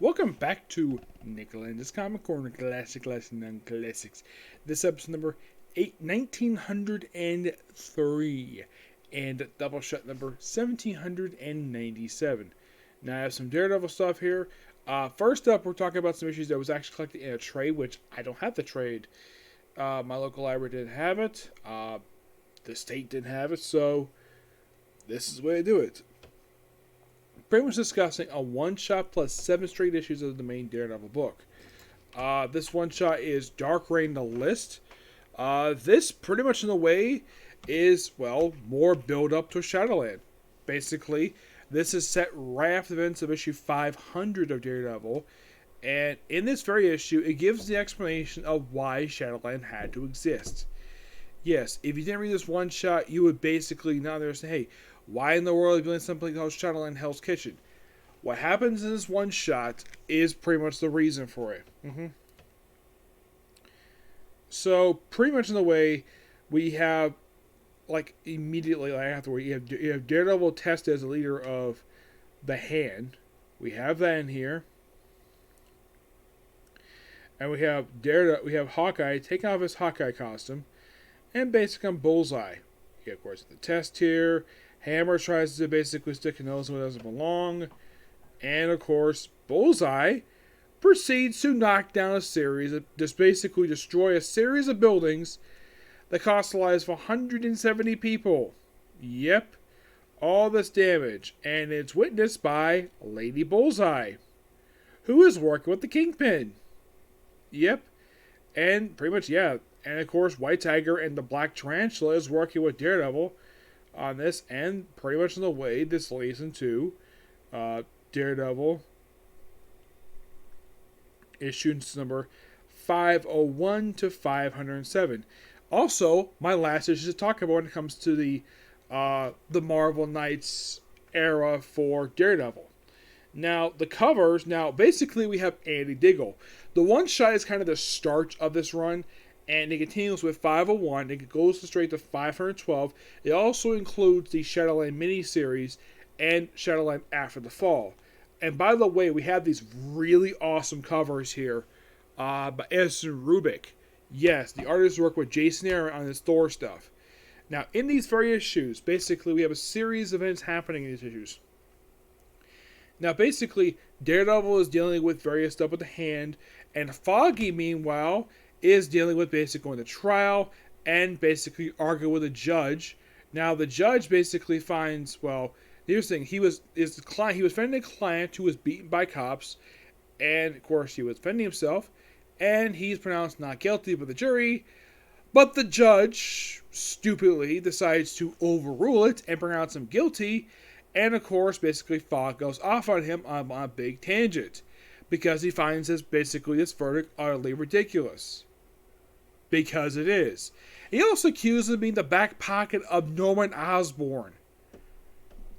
Welcome back to Lenz's Comic Corner Classic Lesson on Classics. This episode number 1903 and Doubleshot number 1797. Now I have some Daredevil stuff here. First up, we're talking about some issues that was actually collected in a trade, which I don't have the trade. My local library didn't have it. The state didn't have it, so this is the way to do it. Pretty much discussing a one-shot plus 7 straight issues of the main Daredevil book. This one-shot is Dark Reign: The List. This, pretty much in a way, is, well, more build-up to Shadowland. Basically, this is set right after the events of issue 500 of Daredevil, and in this very issue, it gives the explanation of why Shadowland had to exist. Yes, if you didn't read this one-shot, you would basically not understand, hey, why in the world are you doing something called Shadowland Hell's Kitchen? What happens in this one shot is pretty much the reason for it. So, pretty much in the way, we have, like, immediately afterward, you have Daredevil tested as the leader of the Hand. We have that in here. And we have Hawkeye taking off his Hawkeye costume and basically on Bullseye. Yeah, of course, the test here. Hammer tries to basically stick a nose where it doesn't belong. And, of course, Bullseye proceeds to knock down a series of, just basically destroy a series of buildings that cost the lives of 170 people. Yep, all this damage. And it's witnessed by Lady Bullseye, who is working with the Kingpin. Yep, and pretty much, yeah. And, of course, White Tiger and the Black Tarantula is working with Daredevil on this, and pretty much in the way this leads into Daredevil issues number 501 to 507. Also, my last issue to talk about when it comes to the Marvel Knights era for Daredevil. Now, the covers, basically we have Andy Diggle. The one shot is kind of the start of this run, and it continues with 501. It goes straight to 512. It also includes the Shadowland miniseries and Shadowland After the Fall. And by the way, we have these really awesome covers here by Edison Rubik. Yes, the artist worked with Jason Aaron on his Thor stuff. Now, in these very issues, basically we have a series of events happening in these issues. Now, basically, Daredevil is dealing with various stuff with the Hand, and Foggy, meanwhile, is dealing with basically going to trial and basically arguing with a judge. Now, the judge basically finds, well, here's the thing, he was defending a client who was beaten by cops, and of course he was defending himself, and he's pronounced not guilty by the jury, but the judge stupidly decides to overrule it and pronounce him guilty, and of course basically Fogg goes off on him on a big tangent, because he finds this verdict utterly ridiculous. Because it is. He also accuses him of being the back pocket of Norman Osborn.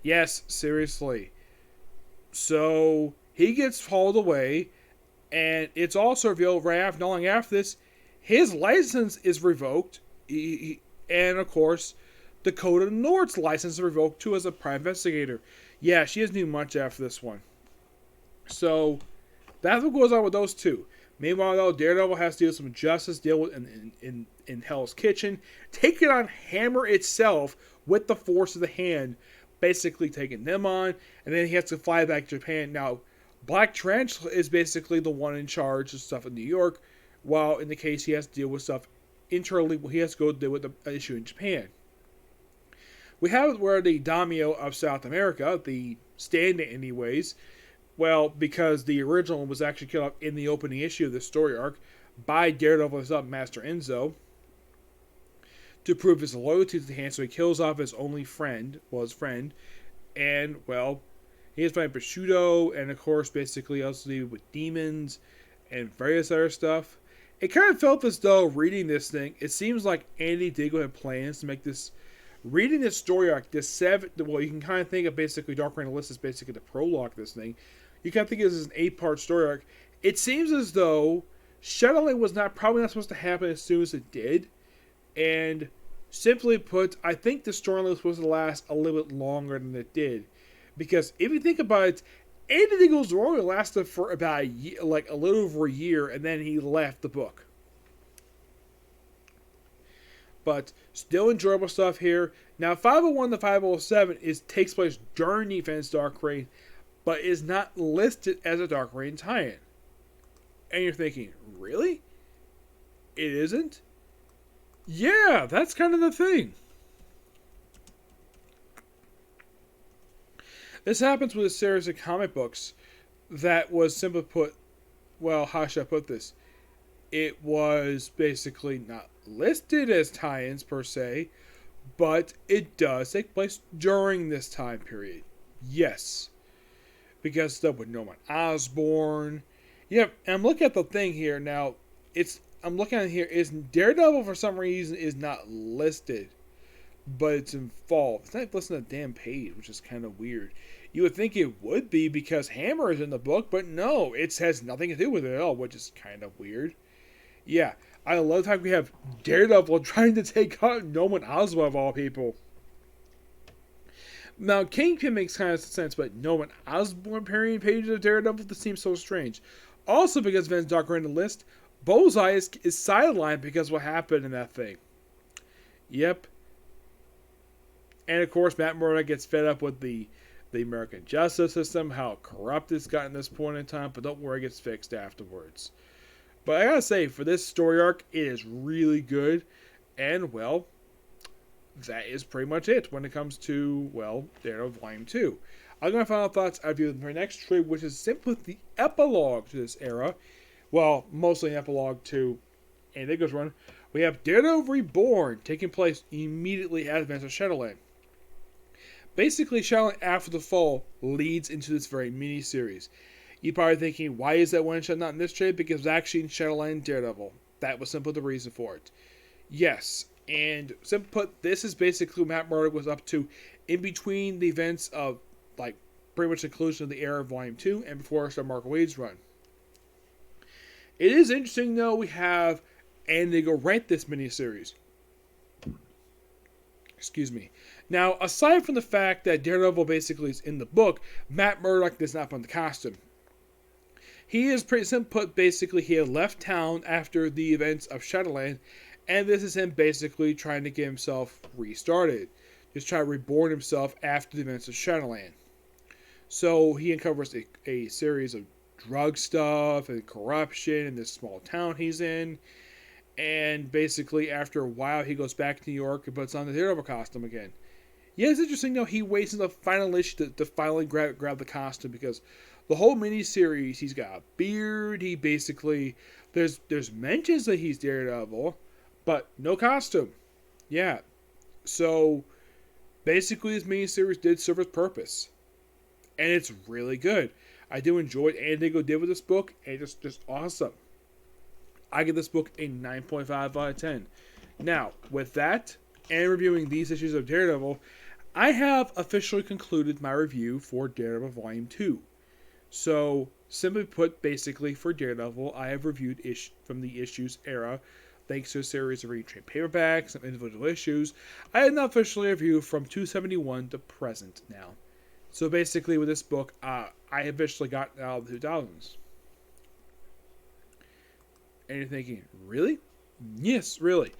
Yes, seriously. So, he gets hauled away, and it's also revealed not long after this, his license is revoked, and of course, Dakota North's license is revoked too as a private investigator. Yeah, she doesn't do much after this one. So, that's what goes on with those two. Meanwhile, though, Daredevil has to deal with some justice, deal with in Hell's Kitchen, taking on Hammer itself with the force of the Hand, basically taking them on, and then he has to fly back to Japan. Now, Black Tarantula is basically the one in charge of stuff in New York, while in the case he has to deal with stuff internally, he has to go deal with the issue in Japan. We have where the daimyo of South America, the stand-in anyways, well, because the original one was actually killed off in the opening issue of the story arc by Daredevil's Master Enzo to prove his loyalty to the Hand, so he kills off his only friend, and, well, he is fighting Prosciutto, and of course, basically also dealing with demons and various other stuff. It kind of felt as though, reading this thing, it seems like Andy Diggle had plans to make this, reading this story arc, you can kind of think of basically Dark Reign: The List as basically the prologue of this thing. You can think of this as an 8-part story arc. It seems as though Shadowland was probably not supposed to happen as soon as it did. And simply put, I think the storyline was supposed to last a little bit longer than it did. Because if you think about it, Andy Diggle's run only lasted for about a year, like a little over a year, and then he left the book. But still enjoyable stuff here. Now, 501 to 507 takes place during the events Dark Reign, but is not listed as a Dark Reign tie-in. And you're thinking, really? It isn't? Yeah, that's kind of the thing. This happens with a series of comic books that was simply put, well, how should I put this? It was basically not listed as tie-ins per se, but it does take place during this time period. Yes. Because stuff with Norman Osborn. Yep, and I'm looking at the thing here now. I'm looking at it here. Is Daredevil for some reason is not listed, but it's involved. It's not listed on the damn page, which is kind of weird. You would think it would be because Hammer is in the book, but no, it has nothing to do with it at all, which is kind of weird. Yeah, I love how we have Daredevil trying to take out Norman Osborn of all people. Now, Kingpin makes kind of sense, but Norman Osborn parrying pages of Daredevil, this seems so strange. Also, because Vince Dark ran the list, Bullseye is sidelined because of what happened in that thing. Yep. And of course, Matt Murdock gets fed up with the American justice system, how corrupt it's gotten at this point in time, but don't worry, it gets fixed afterwards. But I gotta say, for this story arc, it is really good. And, well, that is pretty much it when it comes to, well, Daredevil Volume 2. I'll give my final thoughts after my next trade, which is simply the epilogue to this era. Well, mostly an epilogue to Andy Diggle's run. We have Daredevil Reborn taking place immediately at Advance of Shadowland. Basically, Shadowland After the Fall leads into this very mini-series. You're probably thinking, why is that one shot not in this trade? Because it's actually in Shadowland Daredevil. That was simply the reason for it. Yes, and simply put, this is basically what Matt Murdock was up to in between the events of, like, pretty much the conclusion of the era of Volume 2 and before Sir Mark Waid's run. It is interesting, though, we have Andy Diggle write this miniseries. Excuse me. Now, aside from the fact that Daredevil basically is in the book, Matt Murdock does not put the costume. He is pretty simple put, basically, he had left town after the events of Shadowland, and this is him basically trying to get himself restarted. Just trying to reborn himself after the events of Shadowland. So he uncovers a series of drug stuff and corruption in this small town he's in. And basically, after a while, he goes back to New York and puts on the Daredevil costume again. Yeah, it's interesting, though, he waits until the final issue to finally grab the costume, because the whole miniseries, he's got a beard, he basically, there's mentions that he's Daredevil, but no costume. Yeah. So, basically, this miniseries did serve its purpose. And it's really good. I do enjoy what Andy Diggle did with this book, and it's just awesome. I give this book a 9.5 out of 10. Now, with that, and reviewing these issues of Daredevil, I have officially concluded my review for Daredevil Volume 2. So, simply put, basically, for Daredevil, I have reviewed from the issues era, thanks to a series of retrade paperbacks and individual issues. I have not officially reviewed from 271 to present now. So basically, with this book, I officially got out of the 2000s. And you're thinking, really? Yes, really.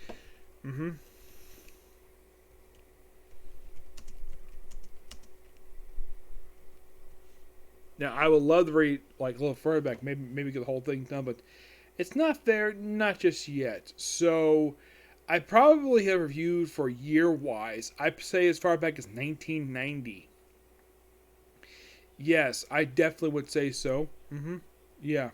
Now, I would love to read like a little further back, maybe get the whole thing done, but it's not there, not just yet. So, I probably have reviewed for year-wise, I'd say as far back as 1990. Yes, I definitely would say so. Yeah.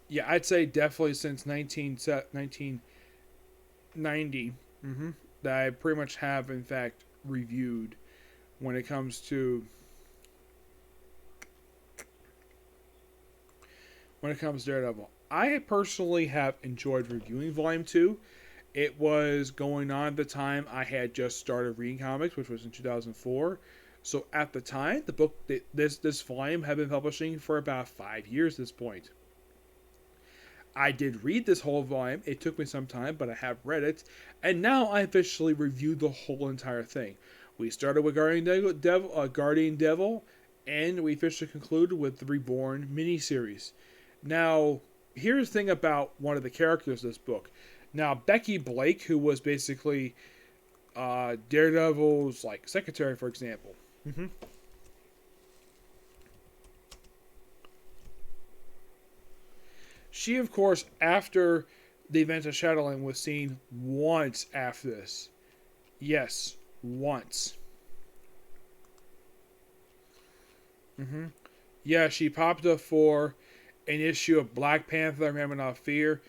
Yeah, I'd say definitely since 1990 that I pretty much have, in fact, reviewed when it comes to Daredevil. I personally have enjoyed reviewing Volume 2. It was going on at the time I had just started reading comics, which was in 2004. So at the time, the book, this volume had been publishing for about 5 years at this point. I did read this whole volume. It took me some time, but I have read it. And now I officially reviewed the whole entire thing. We started with Guardian Devil, and we officially concluded with the Reborn miniseries. Now, here's the thing about one of the characters of this book. Now, Becky Blake, who was basically Daredevil's secretary, for example. She, of course, after the events of Shadowland, was seen once after this. Yes, once. Yeah, she popped up for an issue of Black Panther, Remember Not Fear,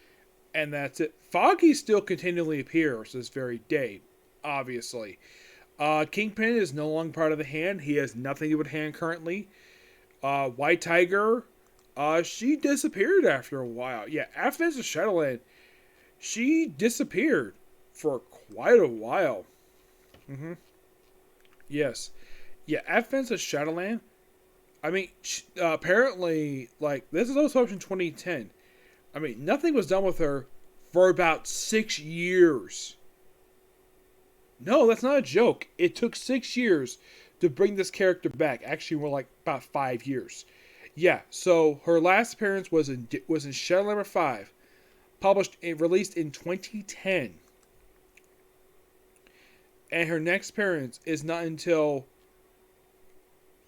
and that's it. Foggy still continually appears this very day, obviously. Kingpin is no longer part of the Hand. He has nothing to do with Hand currently. White Tiger, she disappeared after a while. Yeah, after the Shadowland, she disappeared for quite a while. Yes. Yeah, after the Shadowland, I mean, apparently, this is also in 2010. I mean, nothing was done with her for about 6 years. No, that's not a joke. It took 6 years to bring this character back. Actually, more about 5 years. Yeah, so her last appearance was in Shadow Number 5, published and released in 2010. And her next appearance is not until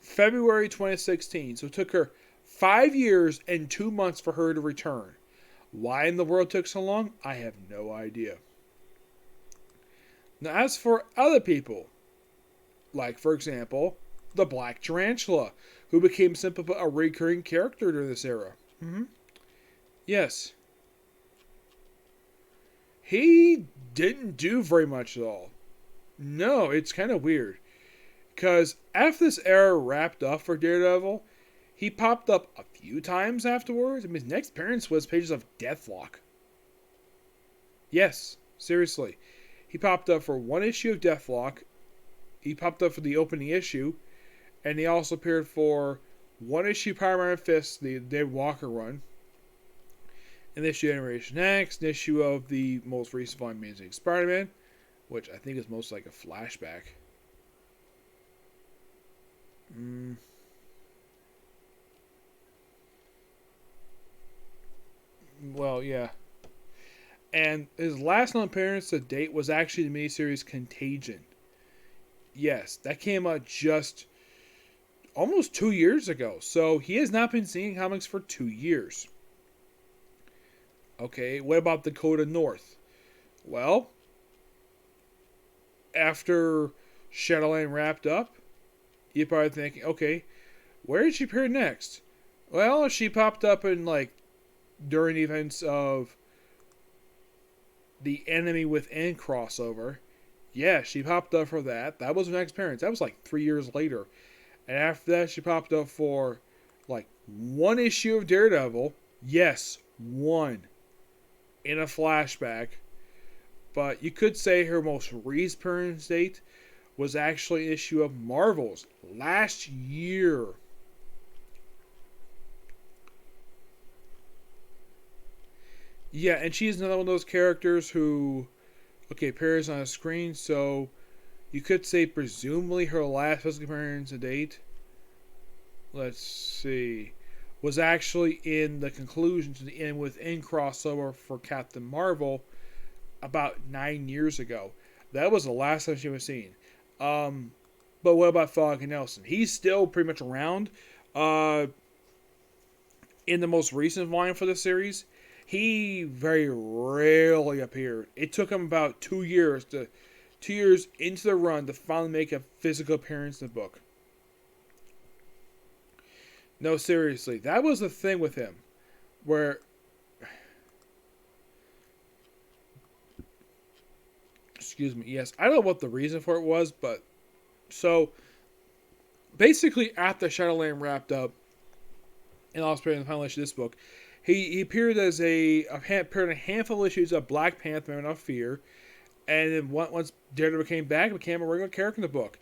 February 2016. So it took her 5 years and 2 months for her to return. Why in the world it took so long? I have no idea. Now, as for other people, for example, the Black Tarantula, who became simply a recurring character during this era. Yes. He didn't do very much at all. No, it's kind of weird. Because after this era wrapped up for Daredevil, he popped up a few times afterwards. I mean, his next appearance was pages of Deathlock. Yes, seriously. He popped up for one issue of Deathlock. He popped up for the opening issue. And he also appeared for one issue of Power Man Fist, the Dave Walker run. An issue of Generation X, an issue of the most recent volume, Amazing Spider-Man, which I think is most like a flashback. Well, yeah. And his last known appearance to date was actually the miniseries Contagion. Yes, that came out just almost 2 years ago. So he has not been seeing comics for 2 years. Okay, what about Dakota North? Well, after Shadowland wrapped up, you're probably thinking, okay, where did she appear next? Well, she popped up in during the events of the Enemy Within crossover. Yeah, she popped up for that. That was her next appearance. That was 3 years later. And after that, she popped up for one issue of Daredevil. Yes, one. In a flashback. But you could say her most recent appearance date was actually an issue of Marvel's last year. Yeah, and she's another one of those characters who, appears on a screen, so you could say presumably her last physical appearance to date, let's see, was actually in the conclusion to the End Within crossover for Captain Marvel about 9 years ago. That was the last time she was seen. But what about Foggy Nelson? He's still pretty much around. In the most recent volume for the series, he very rarely appeared. It took him about 2 years into the run to finally make a physical appearance in the book. No, seriously, that was the thing with him, where excuse me, yes, I don't know what the reason for it was, but so basically after Shadowland wrapped up and also appeared in the final issue of this book, he appeared as appeared in a handful of issues of Black Panther, Remember Not Fear, and then once Daredevil came back, he became a regular character in the book,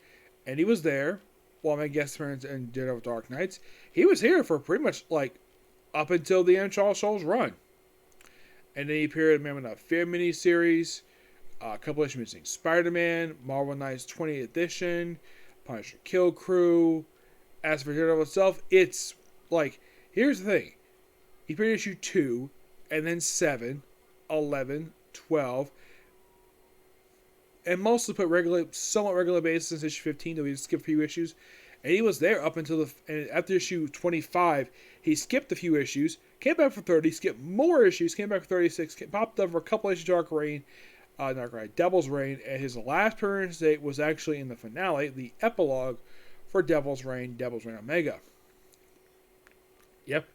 and he was there while my guest appearance in Daredevil Dark Knights. He was here for pretty much up until the end of Charles Soule's run. And then he appeared in Man Without Fear miniseries, a couple issues missing Spider-Man, Marvel Knights 20th edition, Punisher Kill Crew. As for Daredevil itself, it's like, here's the thing. He appeared in issue 2, and then 7, 11, 12, and mostly put somewhat regular basis since issue 15, though he skipped a few issues. And he was there up until after issue 25, he skipped a few issues, came back for 30, skipped more issues, came back for 36, popped up for a couple issues Devil's Reign, and his last appearance date was actually in the finale, the epilogue for Devil's Reign Omega. Yep.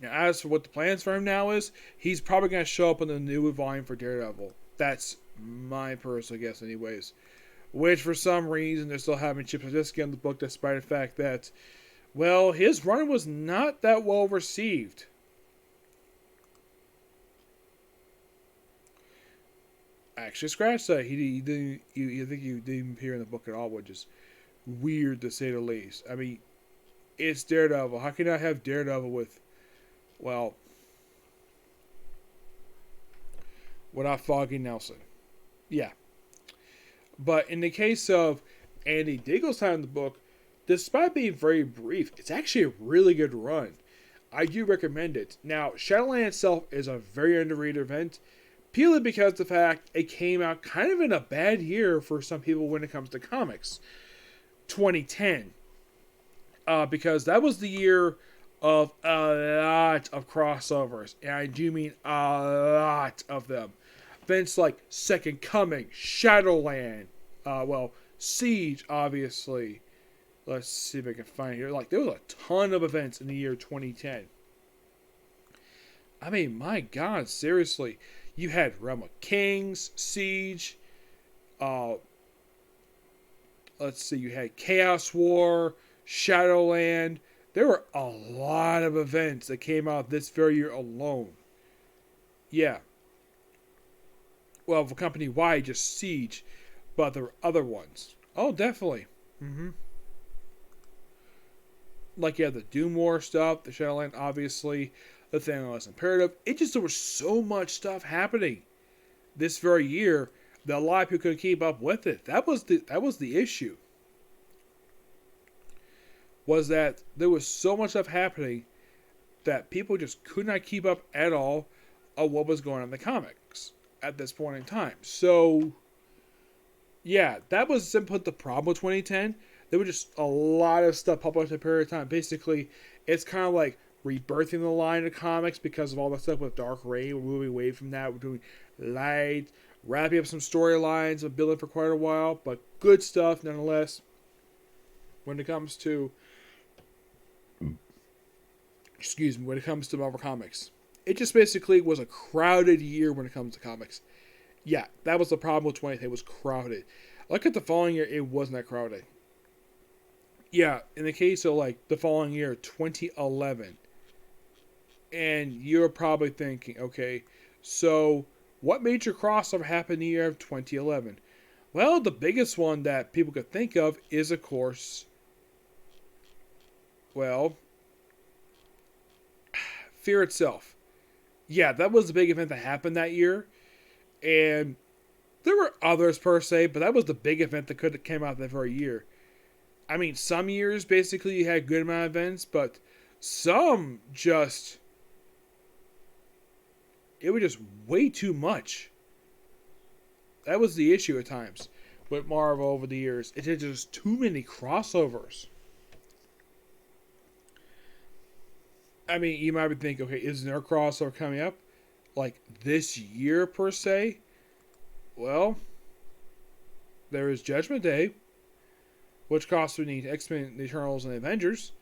Now, as for what the plans for him now is, he's probably going to show up in the new volume for Daredevil. That's my personal guess anyways. Which, for some reason, they're still having Chip Zdarsky on the book, despite the fact that, well, his run was not that well received. Actually, scratch that. You think he didn't appear in the book at all, which is weird to say the least. I mean, it's Daredevil. How can I have Daredevil without Foggy Nelson? Yeah. But in the case of Andy Diggle's time in the book, despite being very brief, it's actually a really good run. I do recommend it. Now, Shadowland itself is a very underrated event, purely because of the fact it came out kind of in a bad year for some people when it comes to comics. 2010. Because that was the year of a lot of crossovers. And I do mean a lot of them. Events like Second Coming, Shadowland, Siege, obviously. Let's see if I can find it here. There was a ton of events in the year 2010. I mean, my God, seriously. You had Realm of Kings, Siege, you had Chaos War, Shadowland. There were a lot of events that came out this very year alone. Yeah. Well, for company-wide, just Siege, but there were other ones. Oh, definitely. You had the Doom War stuff, the Shadowland, obviously, the Thanos Imperative. There was so much stuff happening this very year that a lot of people couldn't keep up with it. That was the issue. Was that there was so much stuff happening that people just could not keep up at all of what was going on in the comics at this point in time. So, yeah, that was simply the problem with 2010. There was just a lot of stuff published in a period of time. Basically, it's kind of like rebirthing the line of comics because of all the stuff with Dark Reign. We're moving away from that. We're doing light, wrapping up some storylines, and building for quite a while, but good stuff nonetheless. When it comes to Marvel Comics, it just basically was a crowded year when it comes to comics. Yeah, that was the problem with 2010. It was crowded. Look at the following year, it wasn't that crowded. Yeah, in the case of the following year, 2011, and you're probably thinking, okay, so what major crossover happened in the year of 2011? Well, the biggest one that people could think of is, of course, Fear itself. Yeah, that was the big event that happened that year, and there were others per se, but that was the big event that could have came out that very year. I mean, some years basically you had a good amount of events, but some just, it was just way too much. That was the issue at times with Marvel over the years. It had just too many crossovers. I mean, you might be thinking, okay, isn't there a crossover coming up this year per se? Well, there is Judgment Day, which costs we need X-Men, the Eternals, and the Avengers.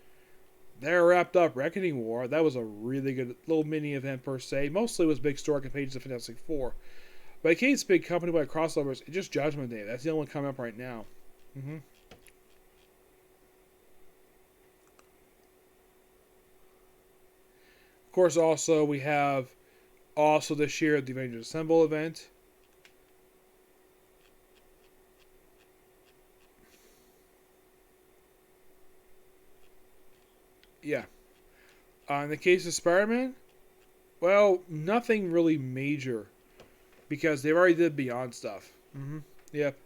They're wrapped up Reckoning War. That was a really good little mini event per se. Mostly it was big story pages of Fantastic Four. But in case big company-wide crossovers, it's just Judgment Day. That's the only one coming up right now. Of course, also we have this year the Avengers Assemble event. Yeah. In the case of Spider-Man, Well, nothing really major because they already did Beyond stuff. Yep.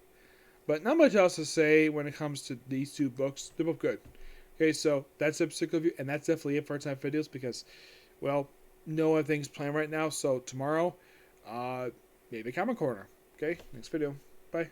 But not much else to say when it comes to these two books. They're both good. Okay, so that's a particular view, and that's definitely it for our time videos because, well, no other things planned right now. So tomorrow, maybe Comic Corner. Okay, next video. Bye.